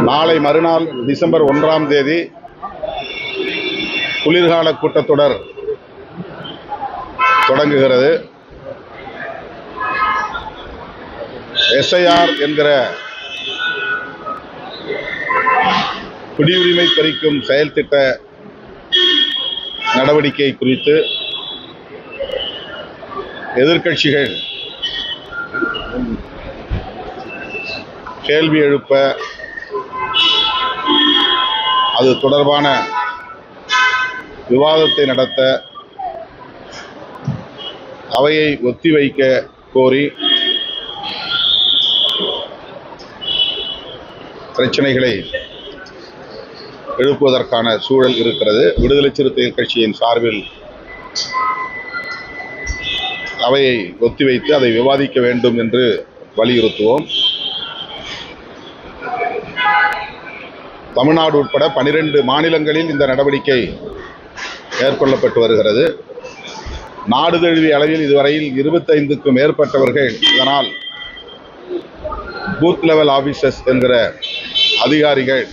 நாளை மறுநாள் டிசம்பர் 1ஆம் தேதி குளிர்கால கூட்டத்தொடர் தொடங்குகிறது. SIR என்கிற குடியுரிமை பறிக்கும் செயல் திட்ட நடவடிக்கை குறித்து எதிர்க்கட்சிகள் கேள்வி எழுப்ப, அது தொடர்பான விவாதத்தை நடத்த அவையை ஒத்திவைக்க கோரி பிரச்சனைகளை எழுப்புவதற்கான சூழல் இருக்கிறது. விடுதலை சிறுத்தைகள் கட்சியின் சார்பில் அவையை ஒத்திவைத்து அதை விவாதிக்க வேண்டும் என்று வலியுறுத்துவோம். தமிழ்நாடு உட்பட 12 மாநிலங்களில் இந்த நடவடிக்கை மேற்கொள்ளப்பட்டு வருகிறது. நாடு தழுவிய அளவில் இதுவரையில் 25க்கும் மேற்பட்டவர்கள் இதனால் பூத் லெவல் ஆபீசர்ஸ் என்கிற அதிகாரிகள்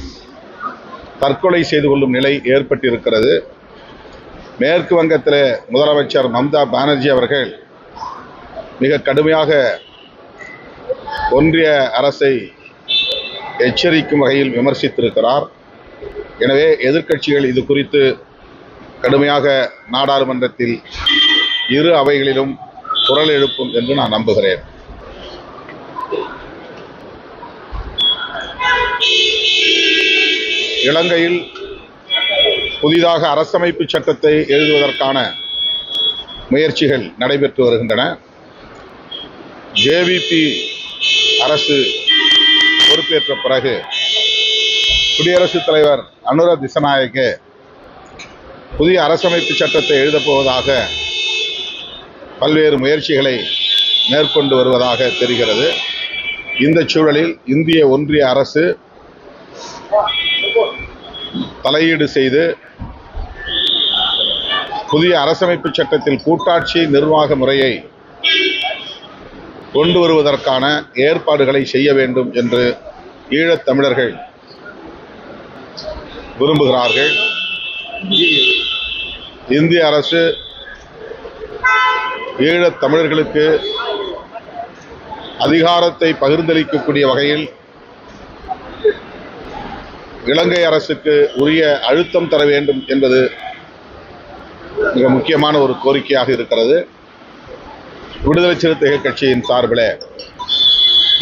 தற்கொலை செய்து கொள்ளும் நிலை ஏற்பட்டிருக்கிறது. மேற்கு வங்கத்தில் முதலமைச்சர் மம்தா பானர்ஜி அவர்கள் மிக கடுமையாக ஒன்றிய அரசை எச்சரிக்கும் வகையில் விமர்சித்திருக்கிறார். எனவே எதிர்க்கட்சிகள் இது குறித்து கடுமையாக நாடாளுமன்றத்தில் இரு அவைகளிலும் குரல் எழுப்பும் என்று நான் நம்புகிறேன். இலங்கையில் புதிதாக அரசமைப்பு சட்டத்தை எழுதுவதற்கான முயற்சிகள் நடைபெற்று வருகின்றன. JVP அரசு பொறுப்பேற்ற பிறகு குடியரசுத் தலைவர் அனுர திசநாயக்க புதிய அரசமைப்பு சட்டத்தை எழுதப்போவதாக பல்வேறு முயற்சிகளை மேற்கொண்டு வருவதாக தெரிகிறது. இந்த சூழலில் இந்திய ஒன்றிய அரசு தலையீடு செய்து புதிய அரசமைப்பு சட்டத்தில் கூட்டாட்சி நிர்வாக முறையை கொண்டு வருவதற்கான ஏற்பாடுகளை செய்ய வேண்டும் என்று ஈழத் தமிழர்கள் விரும்புகிறார்கள். இந்திய அரசு ஈழத் தமிழர்களுக்கு அதிகாரத்தை பகிர்ந்தளிக்கக்கூடிய வகையில் இலங்கை அரசுக்கு உரிய அழுத்தம் தர வேண்டும் என்பது மிக முக்கியமான ஒரு கோரிக்கையாக இருக்கிறது. விடுதலை சிறுத்தைகள் கட்சியின் சார்பில்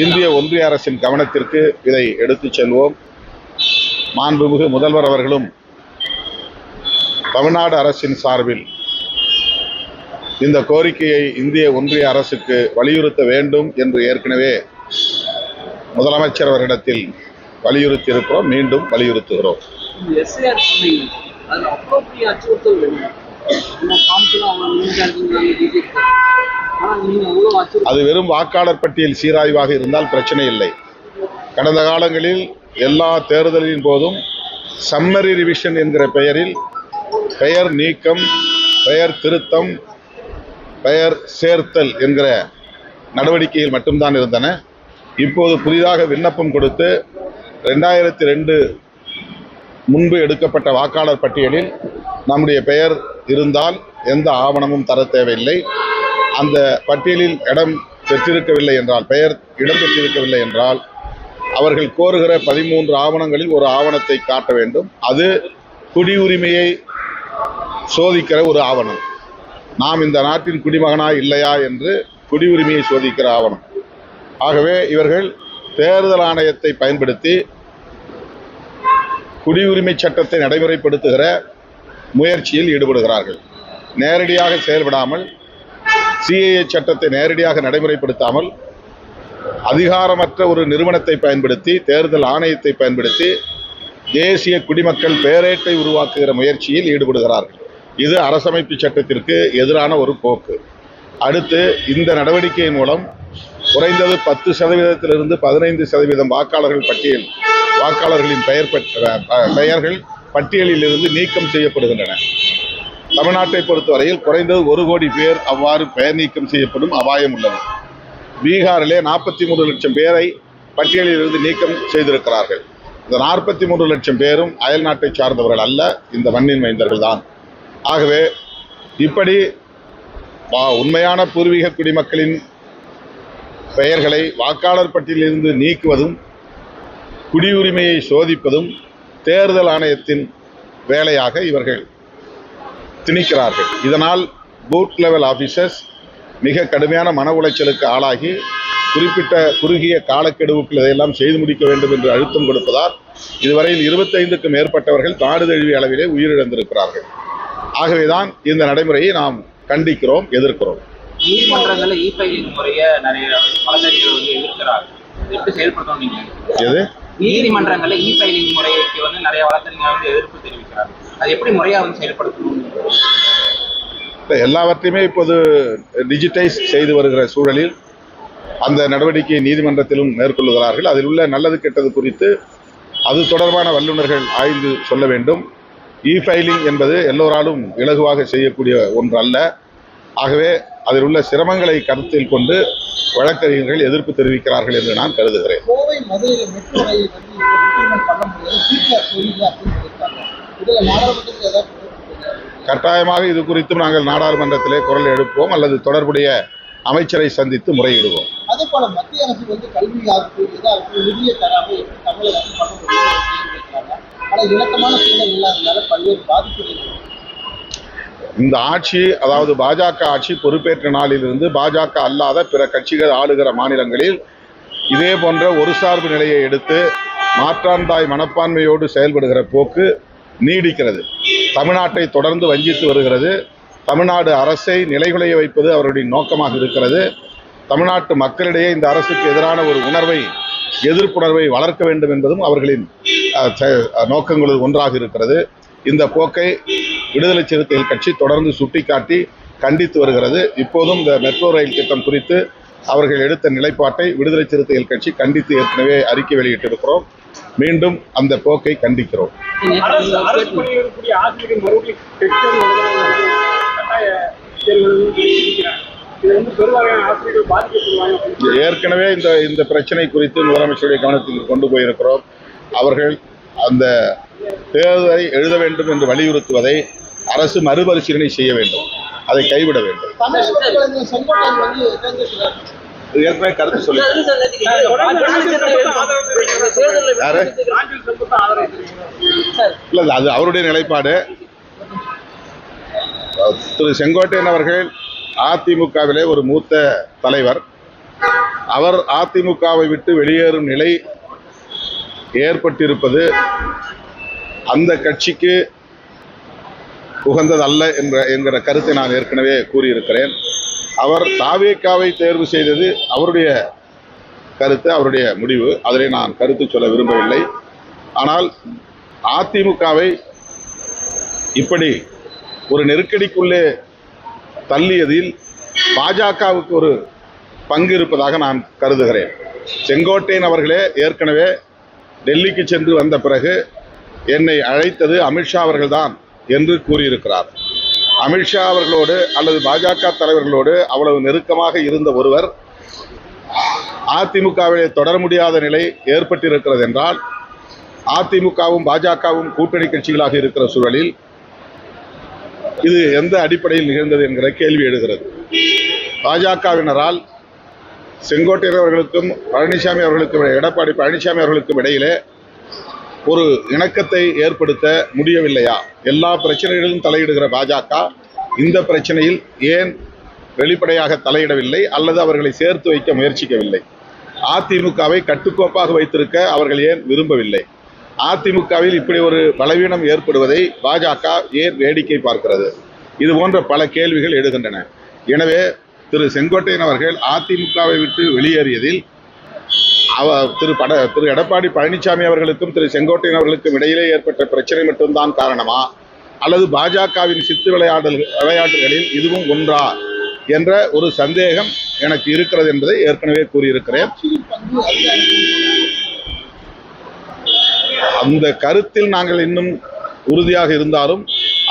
இந்திய ஒன்றிய அரசின் கவனத்திற்கு இதை எடுத்துச் செல்வோம். மாண்புமிகு முதல்வர் அவர்களும் தமிழ்நாடு அரசின் சார்பில் இந்த கோரிக்கையை இந்திய ஒன்றிய அரசுக்கு வலியுறுத்த வேண்டும் என்று ஏற்கனவே முதலமைச்சர் அவரிடத்தில் வலியுறுத்தி இருக்கிறோம். மீண்டும் வலியுறுத்துகிறோம். அது வெறும் வாக்காளர் பட்டியல் சீராய்வாக இருந்தால் பிரச்சனை இல்லை. கடந்த காலங்களில் எல்லா தேர்தலின் போதும் சம்மரி ரிவிஷன் என்கிற பெயரில் பெயர் நீக்கம், பெயர் திருத்தம், பெயர் சேர்த்தல் என்கிற நடவடிக்கையில் மட்டும்தான் இருந்தன. இப்போது புதிதாக விண்ணப்பம் கொடுத்து 2002 முன்பு எடுக்கப்பட்ட வாக்காளர் பட்டியலில் நம்முடைய பெயர் இருந்தால் எந்த ஆவணமும் தர தேவையில்லை. அந்த பட்டியலில் இடம் பெற்றிருக்கவில்லை என்றால், பெயர் இடம் பெற்றிருக்கவில்லை என்றால் அவர்கள் கோருகிற 13 ஆவணங்களில் ஒரு ஆவணத்தை காட்ட வேண்டும். அது குடியுரிமையை சோதிக்கிற ஒரு ஆவணம். நாம் இந்த நாட்டின் குடிமகனா இல்லையா என்று குடியுரிமையை சோதிக்கிற ஆவணம். ஆகவே இவர்கள் தேர்தல் ஆணையத்தை பயன்படுத்தி குடியுரிமை சட்டத்தை நடைமுறைப்படுத்துகிற முயற்சியில் ஈடுபடுகிறார்கள். நேரடியாக செயல்படாமல், CAA சட்டத்தை நேரடியாக நடைமுறைப்படுத்தாமல், அதிகாரமற்ற ஒரு நிறுவனத்தை பயன்படுத்தி, தேர்தல் ஆணையத்தை பயன்படுத்தி தேசிய குடிமக்கள் பேரேட்டை உருவாக்குகிற முயற்சியில் ஈடுபடுகிறார்கள். இது அரசமைப்பு சட்டத்திற்கு எதிரான ஒரு போக்கு. அடுத்து இந்த நடவடிக்கையின் மூலம் குறைந்தது 10% 15% வாக்காளர்களின் பெயர்கள் பட்டியலில் இருந்து நீக்கம் செய்யப்படுகின்றன. தமிழ்நாட்டை பொறுத்தவரையில் குறைந்தது 1 கோடி பேர் அவ்வாறு பெயர் நீக்கம் செய்யப்படும் அபாயம் உள்ளது. பீகாரிலே 43 லட்சம் பேரை பட்டியலில் இருந்து நீக்கம் செய்திருக்கிறார்கள். இந்த 43 லட்சம் பேரும் அயல் நாட்டை சார்ந்தவர்கள் அல்ல, இந்த மண்ணின் மைந்தர்கள் தான். ஆகவே இப்படி உண்மையான பூர்வீக குடிமக்களின் பெயர்களை வாக்காளர் பட்டியலிருந்து நீக்குவதும் குடியுரிமையை சோதிப்பதும் தேர்தல் ஆணையத்தின் வேலையாக இவர்கள் திணிக்கிறார்கள். இதனால் பூத் லெவல் ஆபீசர்ஸ் மிக கடுமையான மன உளைச்சலுக்கு ஆளாகி குறிப்பிட்ட குறுகிய காலக்கெடுவுக்குள் இதையெல்லாம் செய்து முடிக்க வேண்டும் என்று அழுத்தம் கொடுப்பதால் இதுவரையில் 25க்கும் மேற்பட்டவர்கள் நாடு தழுவிய அளவிலே உயிரிழந்திருக்கிறார்கள். ஆகவேதான் இந்த நடைமுறையை நாம் கண்டிக்கிறோம், எதிர்க்கிறோம். நீதிமன்றங்களில் இ-ஃபைலிங் முறையை நிறைய வழக்கறிஞர்கள் எதிர்க்கிறார்கள். எப்படி செயல்படுத்தணும் நீங்க? எது? நீதிமன்றங்களில் இ-ஃபைலிங் முறைக்கு நிறைய வழக்கறிஞர்கள் எதிர்ப்பு தெரிவிக்கிறார்கள். அது எப்படி முறையாக செயல்படுத்தணும்? எல்லாவற்றையுமே இப்போது டிஜிட்டைஸ் செய்து வருகிற சூழலில் அந்த நடவடிக்கையை நீதிமன்றத்திலும் மேற்கொள்கிறார்கள். அதில் உள்ள நல்லது கெட்டது குறித்து அது தொடர்பான வல்லுநர்கள் ஆய்ந்து சொல்ல வேண்டும். இ-ஃபைலிங் என்பது எல்லோராலும் இலகுவாக செய்யக்கூடிய ஒன்று அல்ல. ஆகவே அதில் உள்ள சிரமங்களை கருத்தில் கொண்டு வழக்கறிஞர்கள் எதிர்ப்பு தெரிவிக்கிறார்கள் என்று நான் கருதுகிறேன். கோவை மதுரையில் மெட்ரோ ரயில் பண்ண முடியாது. கட்டாயமாக இது குறித்தும் நாங்கள் நாடாளுமன்றத்திலே குரல் எழுப்புவோம் அல்லது தொடர்புடைய அமைச்சரை சந்தித்து முறையிடுவோம். அதே போல மத்திய அரசு கல்வியாகட்டும் இதாகட்டும் நிதியை தராமல் எப்படி தமிழக அரசு பண்ண முடியும்? ஆனால் இணக்கமான சூழல் இல்லாதனால பல்வேறு பாதிப்புகள். இந்த ஆட்சி, அதாவது பாஜக ஆட்சி பொறுப்பேற்ற நாளிலிருந்து பாஜக அல்லாத பிற கட்சிகள் ஆளுகிற மாநிலங்களில் இதே போன்ற ஒரு சார்பு நிலையை எடுத்து மாற்றாந்தாய் மனப்பான்மையோடு செயல்படுகிற போக்கு நீடிக்கிறது. தமிழ்நாட்டை தொடர்ந்து வஞ்சித்து வருகிறது. தமிழ்நாடு அரசை நிலைகுலைய வைப்பது அவருடைய நோக்கமாக இருக்கிறது. தமிழ்நாட்டு மக்களிடையே இந்த அரசுக்கு எதிரான ஒரு எதிர்ப்புணர்வை வளர்க்க வேண்டும் என்பதும் அவர்களின் நோக்கங்களில் ஒன்றாக இருக்கிறது. இந்த போக்கை விடுதலை சிறுத்தைகள் கட்சி தொடர்ந்து சுட்டிக்காட்டி கண்டித்து வருகிறது. இப்போதும் இந்த மெட்ரோ ரயில் திட்டம் குறித்து அவர்கள் எடுத்த நிலைப்பாட்டை விடுதலை சிறுத்தைகள் கட்சி கண்டித்து ஏற்கனவே அறிக்கை வெளியிட்டிருக்கிறோம். மீண்டும் அந்த போக்கை கண்டிக்கிறோம். ஏற்கனவே இந்த பிரச்சனை குறித்து முதலமைச்சருடைய கவனத்தில் கொண்டு போயிருக்கிறோம். அவர்கள் அந்த தேர்தலை எழுத வேண்டும் என்று வலியுறுத்துவதை அரசு மறுபரிசீலனை செய்ய வேண்டும், அதை கைவிட வேண்டும். ஏற்கனவே கருத்து சொல்லி இல்ல, அது அவருடைய நிலைப்பாடு. திரு செங்கோட்டையன் அவர்கள் அதிமுகவிலே ஒரு மூத்த தலைவர். அவர் அதிமுகவை விட்டு வெளியேறும் நிலை ஏற்பட்டிருப்பது அந்த கட்சிக்கு உகந்ததல்ல என்கிற கருத்தை நான் ஏற்கனவே கூறியிருக்கிறேன். அவர் தாவேகாவை தேர்வு செய்தது அவருடைய கருத்து, அவருடைய முடிவு. அதிலே நான் கருத்து சொல்ல விரும்பவில்லை. ஆனால் அதிமுகவை இப்படி ஒரு நெருக்கடிக்குள்ளே தள்ளியதில் பாஜகவுக்கு ஒரு பங்கு இருப்பதாக நான் கருதுகிறேன். செங்கோட்டையன் அவர்களே ஏற்கனவே டெல்லிக்கு சென்று வந்த பிறகு என்னை அழைத்தது அமித்ஷா அவர்கள்தான் என்று கூறியிருக்கிறார். அமித்ஷா அவர்களோடு அல்லது பாஜக தலைவர்களோடு அவ்வளவு நெருக்கமாக இருந்த ஒருவர் அதிமுகவிலே தொடர முடியாத நிலை ஏற்பட்டிருக்கிறது என்றால், அதிமுகவும் பாஜகவும் கூட்டணி கட்சிகளாக இருக்கிற சூழலில் இது எந்த அடிப்படையில் நிகழ்ந்தது என்கிற கேள்வி எழுகிறது. பாஜகவினரால் செங்கோட்டையன் அவர்களுக்கும் பழனிசாமி அவர்களுக்கும் எடப்பாடி பழனிசாமி அவர்களுக்கும் இடையிலே ஒரு இணக்கத்தை ஏற்படுத்த முடியவில்லையா? எல்லா பிரச்சனைகளிலும் தலையிடுகிற பாஜக இந்த பிரச்சனையில் ஏன் வெளிப்படையாக தலையிடவில்லை அல்லது அவர்களை சேர்த்து வைக்க முயற்சிக்கவில்லை? அதிமுகவை கட்டுக்கோப்பாக வைத்திருக்க அவர்கள் ஏன் விரும்பவில்லை? அதிமுகவில் இப்படி ஒரு பலவீனம் ஏற்படுவதை பாஜக ஏன் வேடிக்கை பார்க்கிறது? இது போன்ற பல கேள்விகள் எழுகின்றன. எனவே திரு செங்கோட்டையன் அவர்கள் அதிமுகவை விட்டு வெளியேறியதில் திரு எடப்பாடி பழனிசாமி அவர்களுக்கும் திரு செங்கோட்டையன் அவர்களுக்கும் இடையிலே ஏற்பட்ட பிரச்சனை மட்டும்தான் காரணமா, அல்லது பாஜகவின் சித்து விளையாட்டுகளில் இதுவும் ஒன்றா என்ற ஒரு சந்தேகம் எனக்கு இருக்கிறது என்பதை ஏற்கனவே கூறியிருக்கிறேன். அந்த கருத்தில் நாங்கள் இன்னும் உறுதியாக இருந்தாலும்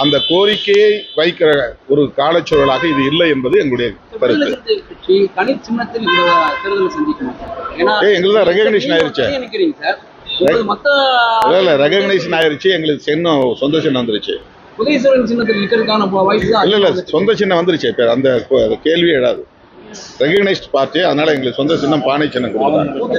அந்த கோரிக்கையை வைக்கிற ஒரு காலச்சூழலாக இது இல்லை என்பது எங்களுடைய கருத்து. எங்களுக்கு ரெகக்னிஷன் ஆயிருச்சு. உங்களுக்கு மத்த இல்லை ரெகக்னைசேஷன் ஆயிருச்சு, எங்களுக்கு சின்னம் சொந்த சின்னம் வந்துருச்சு. உதயசூரன் சின்னத்தில் நிற்கிறதுக்கான வாய்ப்பு தான் இல்லை சொந்த சின்னம் வந்துருச்சு. இப்போ அந்த கேள்வி எழாது. ரெகக்னைஸ்ட் பார்ட்டி, அதனால எங்களுக்கு சொந்த சின்னம் பானை சின்னம் கொடுத்தாங்க.